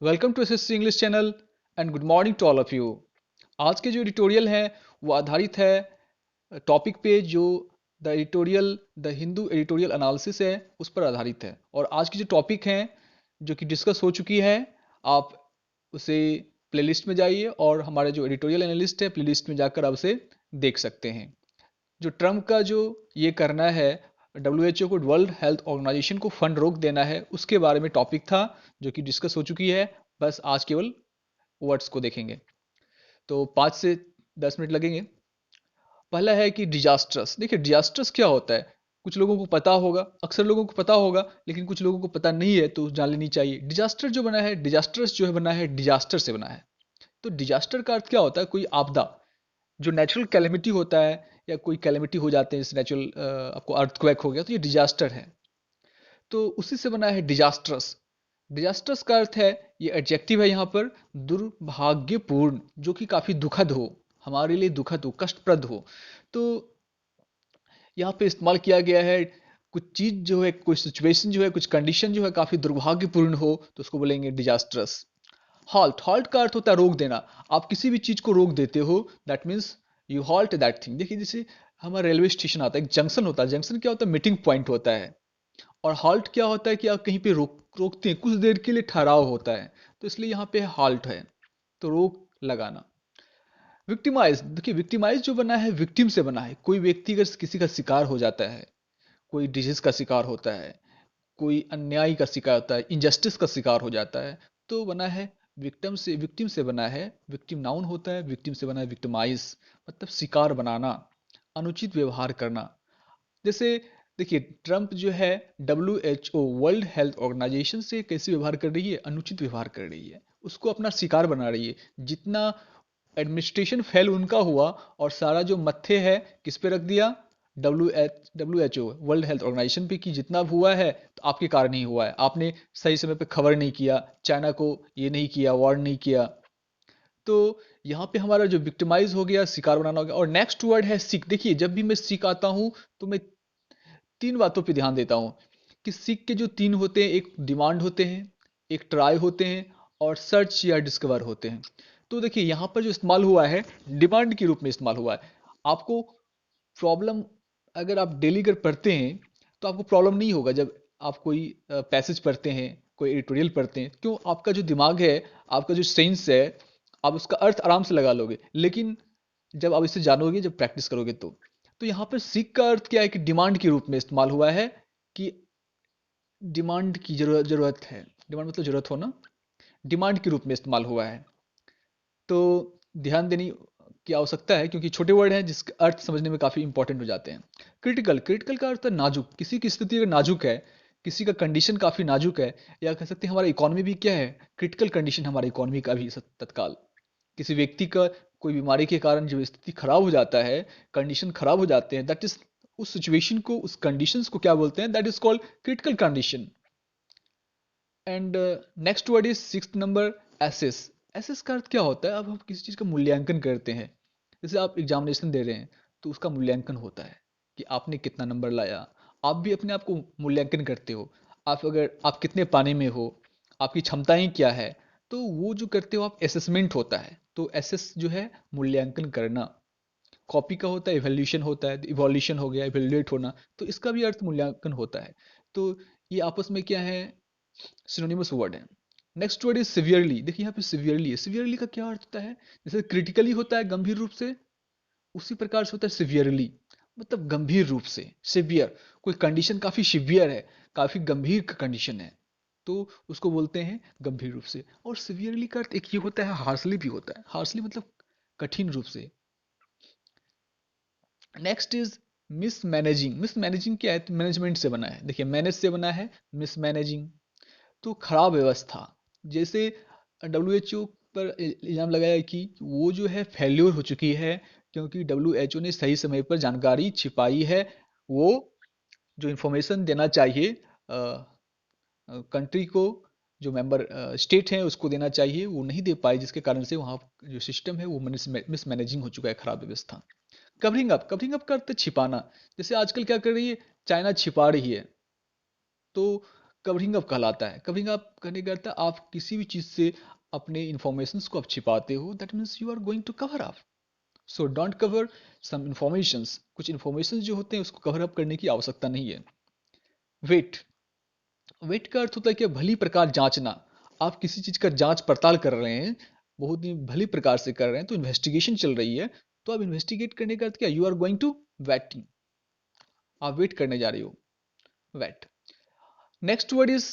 Welcome to SSC English channel and good morning to all of you. आज के जो editorial है वो आधारित है टॉपिक पे जो the editorial the Hindu editorial analysis है उस पर आधारित है। और आज की जो टॉपिक है जो कि डिस्कस हो चुकी है, आप उसे प्लेलिस्ट में जाइए और हमारे जो एडिटोरियल एनालिस्ट है प्लेलिस्ट में जाकर आप उसे देख सकते हैं। जो ट्रम्प का जो ये करना है, WHO को, वर्ल्ड हेल्थ ऑर्गेनाइजेशन को फंड रोक देना है, उसके बारे में टॉपिक था जो कि डिस्कस हो चुकी है। बस आज केवल वर्ड्स को देखेंगे तो 5 से 10 मिनट लगेंगे। पहला है कि डिजास्टर्स। देखिए डिजास्टर्स क्या होता है, कुछ लोगों को पता होगा, अक्सर लोगों को पता होगा, लेकिन कुछ लोगों को पता नहीं है तो जान लेनी चाहिए। डिजास्टर जो बना है, डिजास्टर्स जो है बना है डिजास्टर से बना है। तो डिजास्टर का अर्थ क्या होता है? कोई आपदा, जो नेचुरल कैलेमिटी होता है या कोई कैलेमिटी हो जाते हैं, जैसे नेचुरल आपको अर्थक्वेक हो गया तो ये डिजास्टर है। तो उसी से बना है डिजास्ट्रस। डिजास्ट्रस का अर्थ है, ये एडजेक्टिव है यहाँ पर, दुर्भाग्यपूर्ण, जो कि काफ़ी दुखद हो, हमारे लिए दुखद हो, कष्टप्रद हो। तो यहाँ पे इस्तेमाल किया गया है, कुछ चीज़ जो है, कोई सिचुएशन जो है, कुछ कंडीशन जो है काफ़ी दुर्भाग्यपूर्ण हो तो उसको बोलेंगे डिजास्ट्रस। हॉल्ट, हॉल्ट का अर्थ होता है रोक देना। आप किसी भी चीज़ को रोक देते हो, that means you halt that thing. देखिए जैसे हमारा रेलवे स्टेशन आता है, एक जंक्शन होता है, जंक्शन क्या होता है? मीटिंग पॉइंट होता है। और हॉल्ट क्या होता है कि आप कहीं पे रोकते हैं, कुछ देर के लिए ठहराव होता है, तो इसलिए यहाँ पे हॉल्ट है, तो रोक लगाना। विक्टिमाइज, देखिए विक्टिमाइज जो बना है विक्टिम से बना है। कोई व्यक्ति अगर किसी का शिकार हो जाता है, कोई डिजीज का शिकार होता है, कोई अन्याय का शिकार होता है, इनजस्टिस का शिकार हो जाता है, तो बना है विक्टिम से बना है। विक्टिम नाउन होता है, विक्टिम से बना है विक्टिमाइज, मतलब शिकार बनाना, अनुचित व्यवहार करना। जैसे देखिए ट्रम्प जो है WHO वर्ल्ड हेल्थ ऑर्गेनाइजेशन से कैसे व्यवहार कर रही है? अनुचित व्यवहार कर रही है, उसको अपना शिकार बना रही है। जितना एडमिनिस्ट्रेशन फेल उनका हुआ और सारा जो मत्थे है किस पे रख दिया? WHO वर्ल्ड हेल्थ ऑर्गेनाइजेशन पे, कि जितना हुआ है तो आपके कारण ही हुआ है, आपने सही समय पे खबर नहीं किया, चाइना को ये नहीं किया, वार्न नहीं किया। तो यहाँ पे हमारा जो विक्टिमाइज हो गया, शिकार बनाना हो गया। और नेक्स्ट वर्ड है सीक। देखिए जब भी मैं सीक आता हूँ तो मैं तीन बातों पे ध्यान देता हूँ कि सीख के जो तीन होते हैं, एक डिमांड होते हैं, एक ट्राई होते हैं, और सर्च या डिस्कवर होते हैं। तो देखिए यहाँ पर जो इस्तेमाल हुआ है, डिमांड के रूप में इस्तेमाल हुआ है। आपको प्रॉब्लम, अगर आप डेली अगर पढ़ते हैं तो आपको प्रॉब्लम नहीं होगा। जब आप कोई पैसेज पढ़ते हैं, कोई एडिटोरियल पढ़ते हैं, क्यों? आपका जो दिमाग है, आपका जो सेंस है, आप उसका अर्थ आराम से लगा लोगे। लेकिन जब आप इसे जानोगे, जब प्रैक्टिस करोगे तो यहाँ पर सीख का अर्थ क्या है कि डिमांड के रूप में इस्तेमाल हुआ है, कि डिमांड की जरूरत है। डिमांड मतलब जरूरत हो ना, डिमांड के रूप में इस्तेमाल हुआ है। तो ध्यान देने की आवश्यकता है, क्योंकि छोटे वर्ड हैं जिसके अर्थ समझने में काफ़ी इंपॉर्टेंट हो जाते हैं। क्रिटिकल, क्रिटिकल का अर्थ है नाजुक। किसी की स्थिति अगर नाजुक है, किसी का कंडीशन काफ़ी नाजुक है, या कह सकते हैं हमारा इकोनॉमी भी क्या है, क्रिटिकल कंडीशन हमारा इकोनॉमी का भी तत्काल। किसी व्यक्ति का कोई बीमारी के कारण जो स्थिति खराब हो जाता है, कंडीशन खराब हो जाते हैं, दैट इज, उस सिचुएशन को, उस कंडीशंस को क्या बोलते हैं? That is called critical condition. And next word is sixth number, assess. Assess का अर्थ क्या होता है? अब हम किसी चीज़ का मूल्यांकन करते हैं, जैसे आप एग्जामिनेशन दे रहे हैं तो उसका मूल्यांकन होता है कि आपने कितना नंबर लाया। आप भी अपने आप को मूल्यांकन करते हो, आप अगर आप कितने पानी में हो, आपकी क्षमताएं क्या है, तो वो जो करते हो आप, असेसमेंट होता है। तो एसेस जो है मूल्यांकन करना। कॉपी का होता है इवैल्यूएशन होता है, इवोल्यूशन हो गया इवैल्यूएट होना, तो इसका भी अर्थ मूल्यांकन होता है। तो ये आपस में क्या है? सिनोनिमस वर्ड है। Next word is severely. देखिए यहाँ पे सिवियरली है, सिवियरली का क्या अर्थ होता है? जैसे क्रिटिकली होता है गंभीर रूप से, उसी प्रकार से होता है सिवियरली, मतलब गंभीर रूप से। सिवियर, कोई कंडीशन काफी सिवियर है, काफी गंभीर कंडीशन है, तो उसको बोलते हैं गंभीर रूप से। और सिवियरली का अर्थ एक ये होता है, हार्सली भी होता है। हार्सली मतलब कठिन रूप से। Next is miss managing. Miss managing क्या है? तो मैनेजमेंट से बना है। देखिए मैनेज से बना है, मिस मैनेजिंग तो खराब व्यवस्था। जैसे WHO पर इल्ज़ाम लगाया कि वो जो है फेल्योर हो चुकी है, क्योंकि WHO ने सही समय पर जानकारी छिपाई है। वो जो इंफॉर्मेशन देना चाहिए कंट्री को, जो मेंबर स्टेट हैं उसको देना चाहिए, वो नहीं दे पाए, जिसके कारण से वहाँ जो सिस्टम है वो मिस मैनेजिंग हो चुका है, खराब व्यवस्था। कवरिंग अप, कवरिंग अप का अर्थ है छिपाना। जैसे आजकल क्या कर रही है चाइना? छिपा रही है। तो कवरिंग अप कहलाता है। कवरिंग अप करने का अर्थ है आप किसी भी चीज़ से अपने इंफॉर्मेशंस को आप छिपाते हो, that means you are going to cover up. So don't cover some informations, कुछ इंफॉर्मेशंस जो होते हैं उसको कवर अप करने की आवश्यकता नहीं है। वेट, वेट का अर्थ होता है कि भली प्रकार जांचना। आप किसी चीज़ का जांच पड़ताल कर रहे हैं, बहुत ही भली प्रकार से कर रहे हैं, तो इन्वेस्टिगेशन चल रही है, तो आप इन्वेस्टिगेट करने का अर्थ क्या, you are going to waiting, आप वेट करने जा रहे हो, wait. Next word is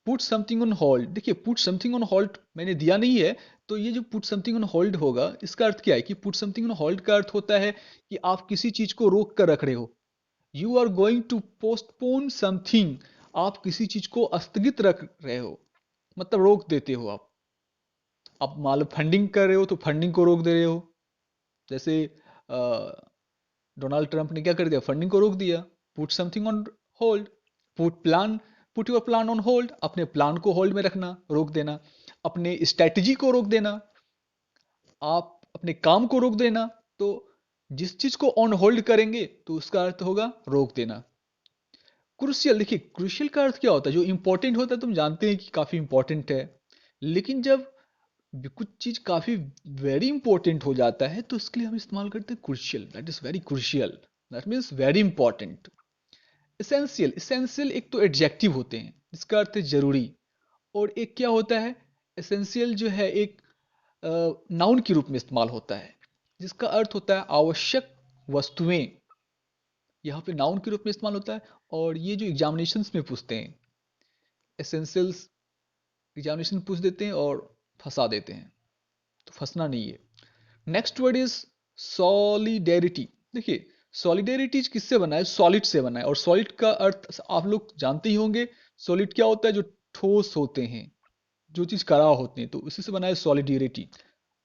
put something on hold. देखिए पुट समथिंग ऑन होल्ड मैंने दिया नहीं है, तो ये जो पुट समथिंग ऑन होल्ड होगा इसका अर्थ क्या है कि पुट समथिंग ऑन होल्ड का अर्थ होता है कि आप किसी चीज को रोक कर रख रहे हो। You are going to postpone something, आप किसी चीज को स्थगित रख रहे हो, मतलब रोक देते हो आप मान लो फंडिंग कर रहे हो तो फंडिंग को रोक दे रहे हो। जैसे डोनाल्ड ट्रंप ने क्या कर दिया, फंडिंग को रोक दिया, put something on hold. Put plan, put your plan on hold, अपने प्लान को होल्ड में रखना, रोक देना, अपने स्ट्रेटजी को रोक देना, आप अपने काम को रोक देना। तो जिस चीज को ऑन होल्ड करेंगे तो उसका अर्थ होगा रोक देना। क्रूशियल, देखिए क्रूशियल का अर्थ क्या होता है, जो इंपॉर्टेंट होता है तुम जानते हैं कि काफी इंपॉर्टेंट है, लेकिन जब कुछ चीज काफी वेरी इंपॉर्टेंट हो जाता है तो इसके लिए हम इस्तेमाल करते हैं crucial, that is very crucial, that means very important. Essential, essential एक तो एडजेक्टिव होते हैं जिसका अर्थ है जरूरी, और एक क्या होता है, एसेंशियल जो है एक नाउन के रूप में इस्तेमाल होता है जिसका अर्थ होता है आवश्यक वस्तुएं, यहाँ पे नाउन के रूप में इस्तेमाल होता है। और ये जो एग्जामिनेशंस में पूछते हैं, एसेंशियल्स एग्जामिनेशन पूछ देते हैं और फंसा देते हैं, तो फंसना नहीं है। Next word is solidarity. देखिए सॉलिडेरिटी किससे बना है, सॉलिड से बना है, और सॉलिड का अर्थ आप लोग जानते ही होंगे। सॉलिड क्या होता है, जो ठोस होते हैं, जो चीज कड़ा होते हैं, तो उसी से बना है सॉलिडेरिटी।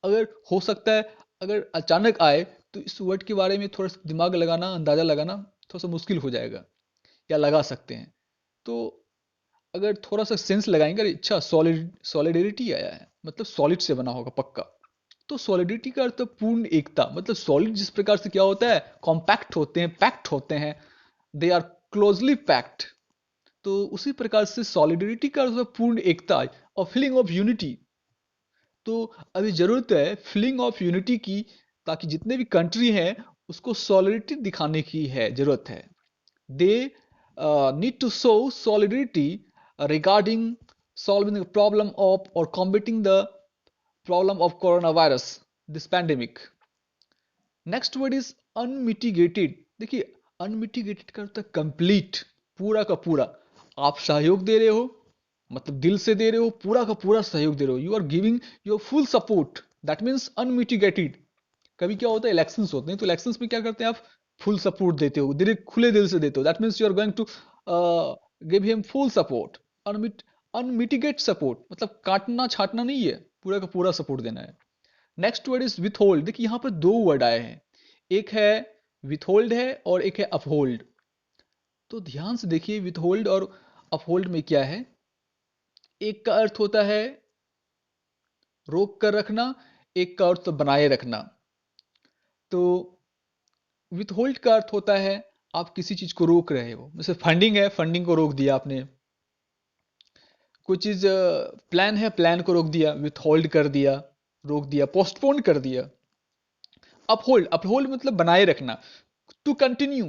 अगर हो सकता है अगर अचानक आए तो इस वर्ड के बारे में थोड़ा सा दिमाग लगाना, अंदाजा लगाना थोड़ा सा मुश्किल हो जाएगा, या लगा सकते हैं। तो अगर थोड़ा सा सेंस लगाएंगे, अरे अच्छा सॉलिडेरिटी आया है मतलब सॉलिड से बना होगा पक्का। तो सॉलिडिटी का अर्थ है पूर्ण एकता, मतलब सॉलिड जिस प्रकार से क्या होता है, कॉम्पैक्ट होते हैं, पैक्ट होते हैं, दे आर क्लोजली पैक्ट। तो उसी प्रकार से सॉलिडिटी का अर्थ है पूर्ण एकता और फीलिंग ऑफ यूनिटी। तो अभी जरूरत है फीलिंग ऑफ यूनिटी की, ताकि जितने भी कंट्री हैं उसको सॉलिडिटी दिखाने की है, जरूरत है। They need to show solidity regarding solving the problem of or combating the problem of coronavirus, this pandemic. Next word is unmitigated. देखिए अनमिटिगेटेड का अर्थ है कंप्लीट, पूरा का पूरा। आप सहयोग दे रहे हो, मतलब दिल से दे रहे हो, पूरा का पूरा सहयोग दे रहे हो, you are giving your full support, that means unmitigated. कभी क्या होता है इलेक्शंस होते हैं, तो इलेक्शंस में क्या करते हैं आप, फुल सपोर्ट देते हो, दिल खुले दिल से देते हो, that means you are going to give him full support. Unmitigated support मतलब काटना छाटना नहीं है, पूरा का पूरा सपोर्ट देना है। Next word is withhold. देखिए यहाँ पर दो वर्ड आए हैं, एक है विथहोल्ड है और एक है अपहोल्ड। तो ध्यान से देखिए विथहोल्ड और अपहोल्ड में क्या है। एक का अर्थ होता है रोक कर रखना, एक का अर्थ बनाए रखना। तो विथहोल्ड का अर्थ होता है आप किसी चीज को रोक रहे हो, जैसे फंडिंग है, फंडिंग को रोक दिया आपने। कोई चीज प्लान है, प्लान को रोक दिया, विथहोल्ड कर दिया, रोक दिया, पोस्टपोन कर दिया। अपहोल्ड, अपहोल्ड मतलब बनाए रखना, टू कंटिन्यू।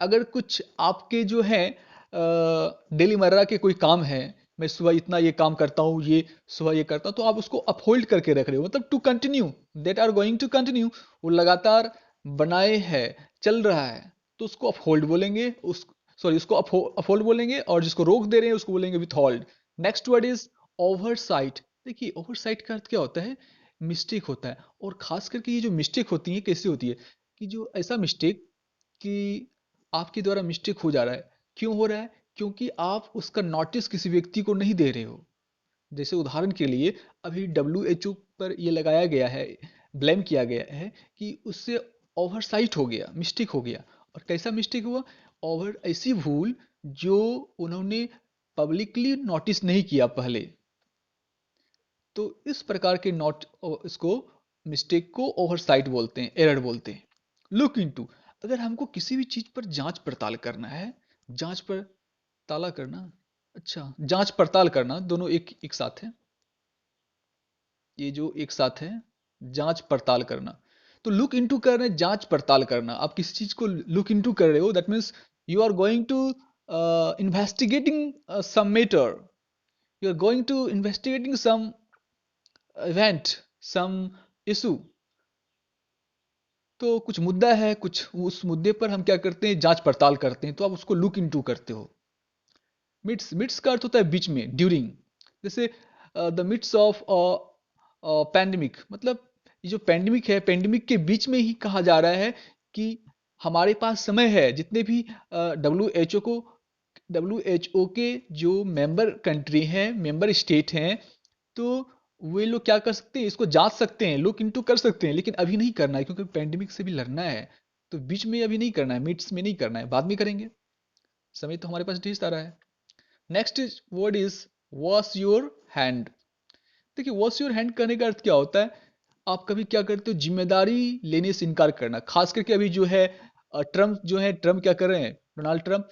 अगर कुछ आपके जो है डेली मर्रा के कोई काम है, मैं सुबह इतना ये काम करता हूँ, ये सुबह ये करता हूँ, तो आप उसको अपहोल्ड करके रख रहे हो, मतलब to continue, that are going to continue, वो लगातार बनाए है, चल रहा है, तो उसको अपहोल्ड बोलेंगे। उस सॉरी उसको अपहोल्ड बोलेंगे, और जिसको रोक दे रहे हैं उसको बोलेंगे withhold. Next word is oversight. देखिए ओवरसाइट का अर्थ क्या होता है, मिस्टेक होता है, और खास करके ये जो मिस्टेक होती है कैसे होती है, कि जो ऐसा मिस्टेक कि आपके द्वारा मिस्टेक हो जा रहा है, क्यों हो रहा है, क्योंकि आप उसका नोटिस किसी व्यक्ति को नहीं दे रहे हो। जैसे उदाहरण के लिए अभी WHO पर ये लगाया गया है, ब्लेम किया गया है कि उससे ओवरसाइट हो गया, मिस्टेक हो गया। और कैसा मिस्टेक हुआ, ओवर ऐसी भूल जो उन्होंने पब्लिकली नोटिस नहीं किया पहले। तो इस प्रकार के नोट इसको मिस्टेक को ओवरसाइट बोलते हैं, एरर बोलते हैं। लुक इनटू, अगर हमको किसी भी चीज पर जांच पड़ताल करना है, जांच पड़ताला करना, अच्छा, जांच पड़ताल करना दोनों एक एक साथ है। ये जो एक साथ है, जांच पड़ताल करना। तो लुक इनटू कर रहे हैं, जांच पड़ताल करना। आप किसी चीज को लुक इनटू कर रहे हो, that means you are going to investigating some matter, you are going to investigating some event, some issue. तो कुछ मुद्दा है, कुछ उस मुद्दे पर हम क्या करते हैं, जांच पड़ताल करते हैं, तो आप उसको लुक इनटू करते हो। मिड्स, मिड्स का अर्थ होता है बीच में, ड्यूरिंग। जैसे द मिड्स ऑफ पैंडेमिक, मतलब ये जो पैंडेमिक है, पैंडेमिक के बीच में ही कहा जा रहा है कि हमारे पास समय है। जितने भी डब्ल्यू एच ओ को, डब्ल्यू एच ओ के जो मेंबर कंट्री हैं, मेंबर स्टेट हैं, तो वे लोग क्या कर सकते हैं, इसको जांच सकते हैं, लुक इनटू कर सकते हैं, लेकिन अभी नहीं करना है क्योंकि पैंडेमिक से भी लड़ना है। तो बीच में अभी नहीं करना है, मिड्स में नहीं करना है, बाद में करेंगे। समय तो हमारे पास ढेर सारा है। Next is word is wash your hand. देखिए, वॉश योर हैंड करने का अर्थ क्या होता है, आप कभी क्या करते हो, जिम्मेदारी लेने से इनकार करना। खास करके अभी जो है ट्रम्प जो है, ट्रम्प क्या कर रहे हैं, डोनाल्ड ट्रम्प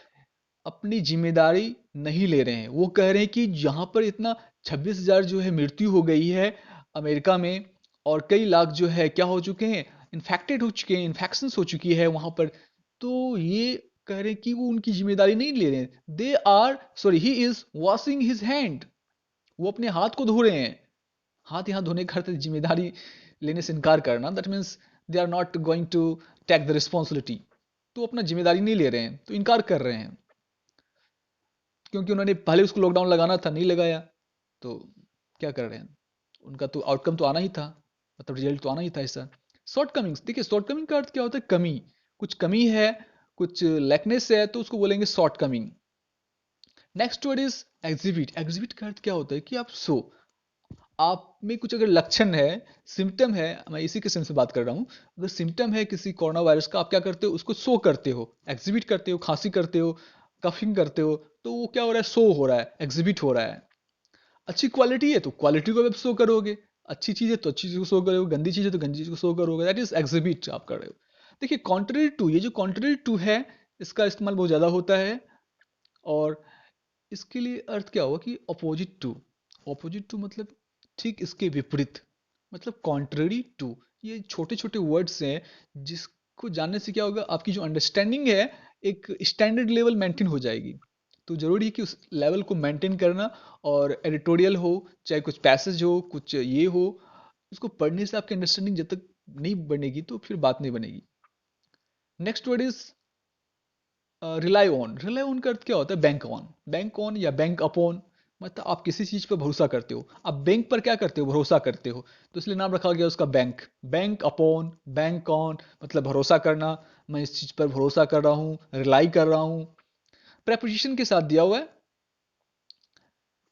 अपनी जिम्मेदारी नहीं ले रहे हैं। वो कह रहे हैं कि यहाँ पर इतना 26,000 जो है मृत्यु हो गई है अमेरिका में, और कई लाख जो है क्या हो चुके हैं, इन्फेक्टेड हो चुके हैं, इन्फेक्शंस हो चुकी है वहाँ पर। तो ये कह रहे हैं कि वो उनकी जिम्मेदारी नहीं ले रहे हैं। They are sorry, he is washing his hand. वो अपने हाथ को धो रहे हैं। हाथ यहाँ धोने का अर्थ है जिम्मेदारी लेने से इनकार करना, that means they are not going to take the responsibility. तो अपना जिम्मेदारी नहीं ले रहे हैं, तो इनकार कर रहे हैं। क्योंकि उन्होंने पहले उसको लॉकडाउन लगाना था, नहीं लगाया, तो क्या कर रहे हैं, उनका तो आउटकम तो आना ही था, मतलब रिजल्ट तो आना ही था ऐसा। शॉर्ट कमिंग्स, देखिए शॉर्ट कमिंग का अर्थ क्या होता है, कमी। कुछ कमी है, कुछ लैकनेस है, तो उसको बोलेंगे short coming. Next word is exhibit. Exhibit का अर्थ क्या होता है कि आप शो, आप में कुछ अगर लक्षण है, सिम्टम है, मैं इसी के सेंस में बात कर रहा हूँ। अगर सिम्टम है किसी कोरोना वायरस का, आप क्या करते हो, उसको शो करते हो, एग्जिबिट करते हो, खांसी करते हो, कफिंग करते हो, तो वो क्या हो रहा है, शो हो रहा है, एग्जिबिट हो रहा है। अच्छी क्वालिटी है तो क्वालिटी को आप शो करोगे, अच्छी चीज़ है तो अच्छी चीज़ को शो करोगे, गंदी चीज़ है तो गंदी चीज़ को शो करोगे, दैट इज एग्जिबिट आप कर रहे हो। देखिए कॉन्ट्ररी टू, ये जो कॉन्ट्ररी टू है, इसका इस्तेमाल बहुत ज़्यादा होता है। और इसके लिए अर्थ क्या होगा कि अपोजिट टू। अपोजिट टू मतलब ठीक इसके विपरीत, मतलब कॉन्ट्ररी टू। ये छोटे छोटे वर्ड्स हैं जिसको जानने से क्या होगा, आपकी जो अंडरस्टैंडिंग है एक स्टैंडर्ड लेवल मेंटेन हो जाएगी। तो जरूरी है कि उस लेवल को मेंटेन करना। और एडिटोरियल हो, चाहे कुछ पैसेज हो, कुछ ये हो, उसको पढ़ने से आपकी अंडरस्टैंडिंग जब तक नहीं बनेगी तो फिर बात नहीं बनेगी। Next word is rely on. Rely on का अर्थ क्या होता है, बैंक ऑन। बैंक ऑन या बैंक अपॉन, मतलब आप किसी चीज पर भरोसा करते हो। आप बैंक पर क्या करते हो, भरोसा करते हो, तो इसलिए नाम रखा गया उसका bank. Bank upon, bank on, मतलब भरोसा करना। मैं इस चीज पर भरोसा कर रहा हूँ, रिलाई कर रहा हूँ। प्रेपोजिशन के साथ दिया हुआ है।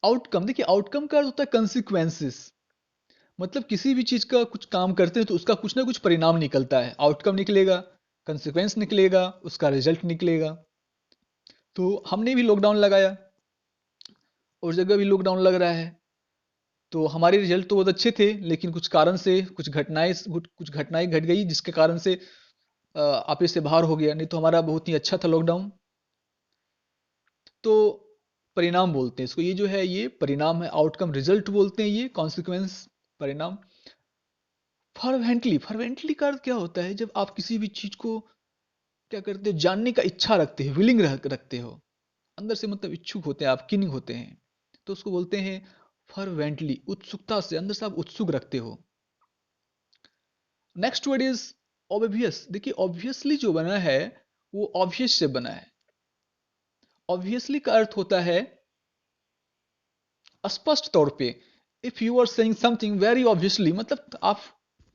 आउटकम, देखिए आउटकम का अर्थ होता है कंसिक्वेंसेस। मतलब किसी भी चीज का कुछ काम करते हैं तो उसका कुछ ना कुछ परिणाम निकलता है, आउटकम निकलेगा, कंसिक्वेंस निकलेगा, उसका रिजल्ट निकलेगा। तो हमने भी लॉकडाउन लगाया, उस जगह भी लॉकडाउन लग रहा है, तो हमारे रिजल्ट तो बहुत अच्छे थे, लेकिन कुछ कारण से कुछ घटनाएं घट गई जिसके कारण से आप इससे बाहर हो गया, नहीं तो हमारा बहुत ही अच्छा था लॉकडाउन। तो परिणाम बोलते हैं इसको, ये जो है ये परिणाम है, आउटकम रिजल्ट बोलते हैं, ये कॉन्सिक्वेंस, परिणाम। फर्वेंटली, फर्वेंटली का अर्थ क्या होता है, जब आप किसी भी चीज को क्या करते हो, जानने का इच्छा रखते हो, विलिंग रखते हो, अंदर से मतलब इच्छुक होते हैं आप, किनिंग होते हैं, तो उसको बोलते हैं फर्वेंटली, उत्सुकता से, अंदर से आप उत्सुक रखते हो। Next word is obvious. देखिए ऑब्वियसली जो बना है वो ऑब्वियस से बना है। ऑब्वियसली का अर्थ होता है स्पष्ट तौर पे। If you are saying something very obviously, मतलब आप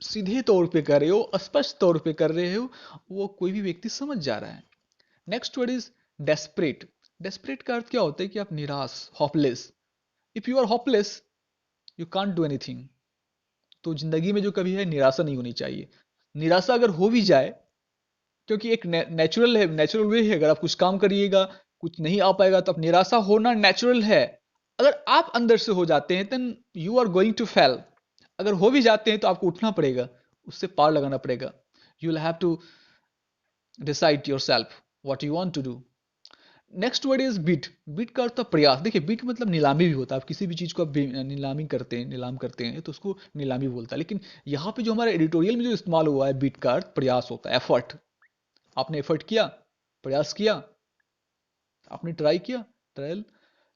सीधे तौर पे कर रहे हो, स्पष्ट तौर पे कर रहे हो, वो कोई भी व्यक्ति समझ जा रहा है। Next word is desperate. Desperate का अर्थ क्या होता है कि आप निराश, hopeless. If you are hopeless, you can't do anything. तो जिंदगी में जो कभी है, निराशा नहीं होनी चाहिए। निराशा अगर हो भी जाए, क्योंकि एक नेचुरल है, नेचुरल वे है, अगर आप कुछ काम करिएगा, कुछ नहीं आ पाएगा, तो अब निराशा होना नेचुरल है। अगर आप अंदर से हो जाते हैं then you are going to fail. अगर हो भी जाते हैं तो आपको उठना पड़ेगा, उससे पार लगाना पड़ेगा। You will have to decide yourself what you want to do. Next word is bit. Bit का अर्थ है प्रयास। देखिए बिट मतलब नीलामी भी होता है। आप किसी भी चीज को आप नीलामी करते हैं, नीलाम करते हैं तो उसको नीलामी बोलता है। लेकिन यहाँ पे जो हमारे एडिटोरियल में जो इस्तेमाल हुआ है बिट का अर्थ प्रयास होता है, एफर्ट। आपने एफर्ट किया, प्रयास किया, आपने ट्राई किया, ट्रायल।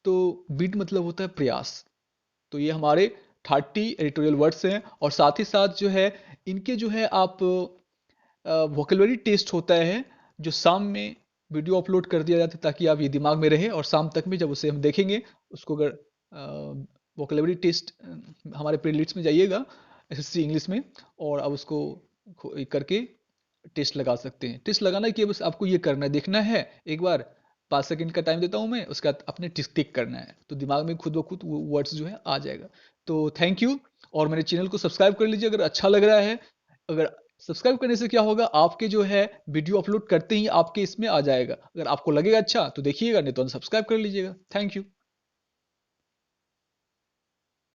तो बिट मतलब होता है प्रयास। तो ये हमारे 30 एडिटोरियल वर्ड्स हैं। और साथ ही साथ जो है इनके जो है आप वोकेलरी टेस्ट होता है जो शाम में वीडियो अपलोड कर दिया जाता है ताकि आप ये दिमाग में रहे और शाम तक में जब उसे हम देखेंगे उसको अगर वोकेलरी टेस्ट हमारे प्लेलिस्ट में जाइएगा एसएससी इंग्लिश में और आप उसको करके टेस्ट लगा सकते हैं। टेस्ट लगाना कि बस आपको ये करना है, देखना है एक बार, 5 सेकंड का टाइम देता हूँ मैं, उसका अपने टिक टिक करना है तो दिमाग में खुद ब खुद वो वर्ड्स जो है आ जाएगा। तो थैंक यू। और मेरे चैनल को सब्सक्राइब कर लीजिए अगर अच्छा लग रहा है। अगर सब्सक्राइब करने से क्या होगा, आपके जो है वीडियो अपलोड करते ही आपके इसमें आ जाएगा। अगर आपको लगेगा अच्छा तो देखिएगा, नहीं तो अनसब्सक्राइब कर लीजिएगा। Thank you.